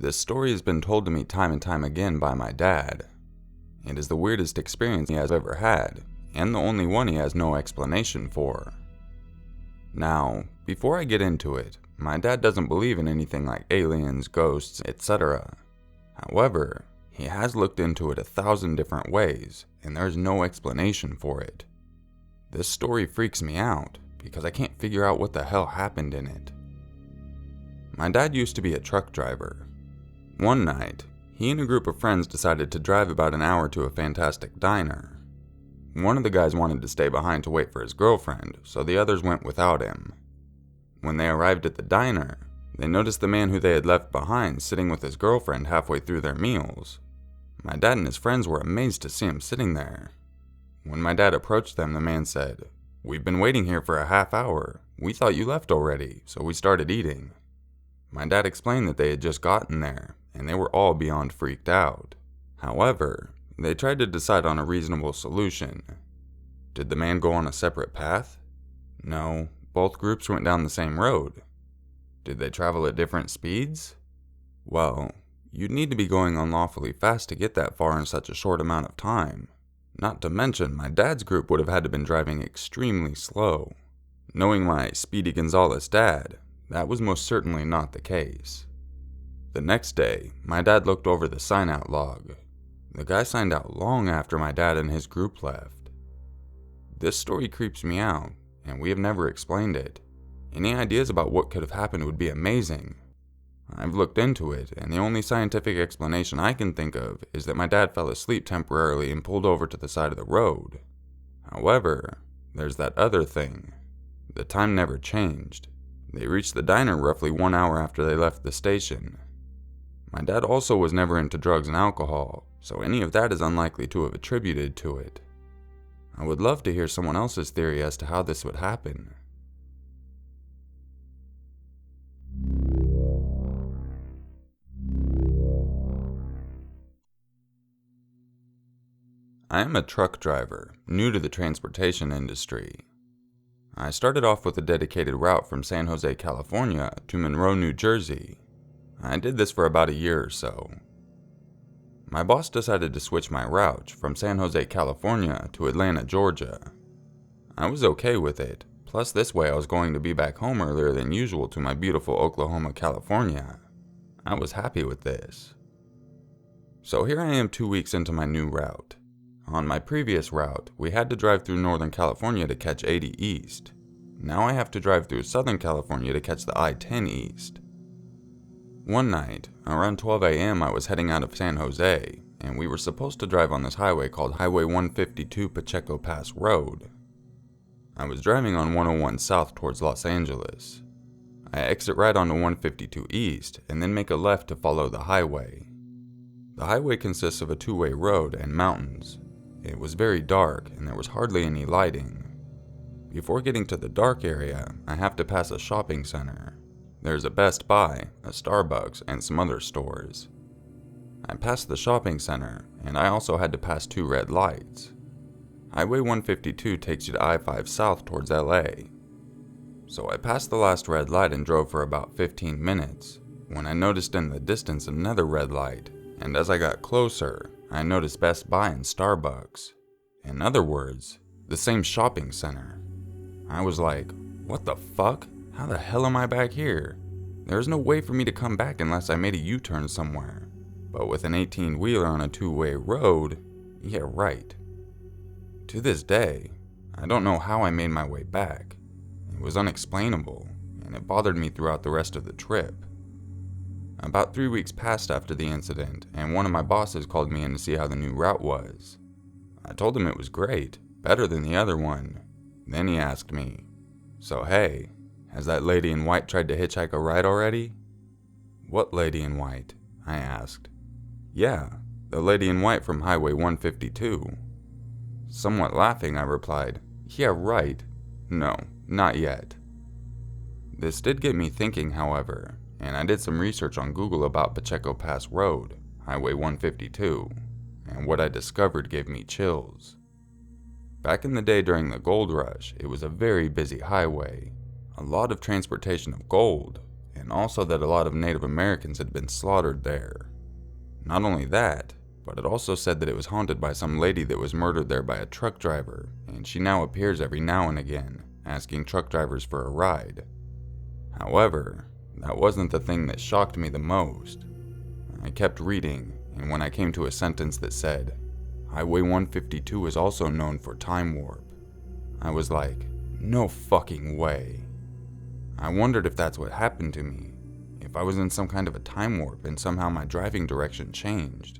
This story has been told to me time and time again by my dad. It is the weirdest experience he has ever had, and the only one he has no explanation for. Now, before I get into it, my dad doesn't believe in anything like aliens, ghosts, etc. However, he has looked into it 1,000 different ways, and there's no explanation for it. This story freaks me out, because I can't figure out what the hell happened in it. My dad used to be a truck driver. One night, he and a group of friends decided to drive about an hour to a fantastic diner. One of the guys wanted to stay behind to wait for his girlfriend, so the others went without him. When they arrived at the diner, they noticed the man who they had left behind sitting with his girlfriend halfway through their meals. My dad and his friends were amazed to see him sitting there. When my dad approached them, the man said, "We've been waiting here for a half hour. We thought you left already, so we started eating." My dad explained that they had just gotten there, and they were all beyond freaked out. However, they tried to decide on a reasonable solution. Did the man go on a separate path? No, both groups went down the same road. Did they travel at different speeds? Well, you'd need to be going unlawfully fast to get that far in such a short amount of time. Not to mention, my dad's group would have had to been driving extremely slow. Knowing my Speedy Gonzales dad, that was most certainly not the case. The next day, my dad looked over the sign-out log. The guy signed out long after my dad and his group left. This story creeps me out, and we have never explained it. Any ideas about what could have happened would be amazing. I've looked into it, and the only scientific explanation I can think of is that my dad fell asleep temporarily and pulled over to the side of the road. However, there's that other thing. The time never changed. They reached the diner roughly 1 hour after they left the station. My dad also was never into drugs and alcohol, so any of that is unlikely to have attributed to it. I would love to hear someone else's theory as to how this would happen. I am a truck driver, new to the transportation industry. I started off with a dedicated route from San Jose, California to Monroe, New Jersey. I did this for about a year or so. My boss decided to switch my route from San Jose, California to Atlanta, Georgia. I was okay with it, plus this way I was going to be back home earlier than usual to my beautiful Oklahoma, California. I was happy with this. So here I am 2 weeks into my new route. On my previous route, we had to drive through Northern California to catch 80 East. Now I have to drive through Southern California to catch the I-10 East. One night, around 12 a.m. I was heading out of San Jose, and we were supposed to drive on this highway called Highway 152 Pacheco Pass Road. I was driving on 101 South towards Los Angeles. I exit right onto 152 East, and then make a left to follow the highway. The highway consists of a two-way road and mountains. It was very dark, and there was hardly any lighting. Before getting to the dark area, I have to pass a shopping center. There's a Best Buy, a Starbucks, and some other stores. I passed the shopping center, and I also had to pass 2 red lights. Highway 152 takes you to I-5 South towards LA. So I passed the last red light and drove for about 15 minutes, when I noticed in the distance another red light, and as I got closer, I noticed Best Buy and Starbucks. In other words, the same shopping center. I was like, what the fuck? How the hell am I back here? There's no way for me to come back unless I made a U-turn somewhere. But with an 18-wheeler on a two-way road, yeah, right. To this day, I don't know how I made my way back. It was unexplainable, and it bothered me throughout the rest of the trip. About 3 weeks passed after the incident, and one of my bosses called me in to see how the new route was. I told him it was great, better than the other one. Then he asked me, "So hey, has that lady in white tried to hitchhike a ride already?" "What lady in white?" I asked. "Yeah, the lady in white from Highway 152. Somewhat laughing, I replied, "Yeah, right. No, not yet." This did get me thinking, however, and I did some research on Google about Pacheco Pass Road, Highway 152, and what I discovered gave me chills. Back in the day during the gold rush, it was a very busy highway, a lot of transportation of gold, and also that a lot of Native Americans had been slaughtered there. Not only that, but it also said that it was haunted by some lady that was murdered there by a truck driver, and she now appears every now and again, asking truck drivers for a ride. However, that wasn't the thing that shocked me the most. I kept reading, and when I came to a sentence that said, Highway 152 is also known for time warp, I was like, no fucking way. I wondered if that's what happened to me, if I was in some kind of a time warp and somehow my driving direction changed.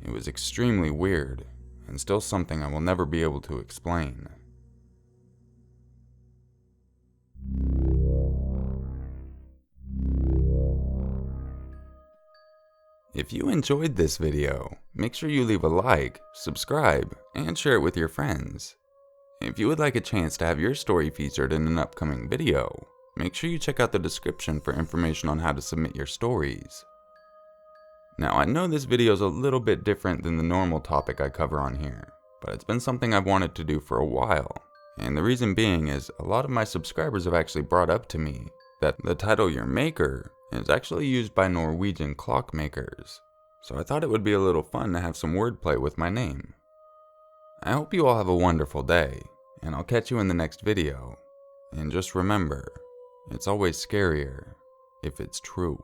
It was extremely weird, and still something I will never be able to explain. If you enjoyed this video, make sure you leave a like, subscribe, and share it with your friends. If you would like a chance to have your story featured in an upcoming video, make sure you check out the description for information on how to submit your stories. Now, I know this video is a little bit different than the normal topic I cover on here, but it's been something I've wanted to do for a while, and the reason being is a lot of my subscribers have actually brought up to me that the title Urmaker is actually used by Norwegian clockmakers, so I thought it would be a little fun to have some wordplay with my name. I hope you all have a wonderful day, and I'll catch you in the next video. And just remember, it's always scarier if it's true.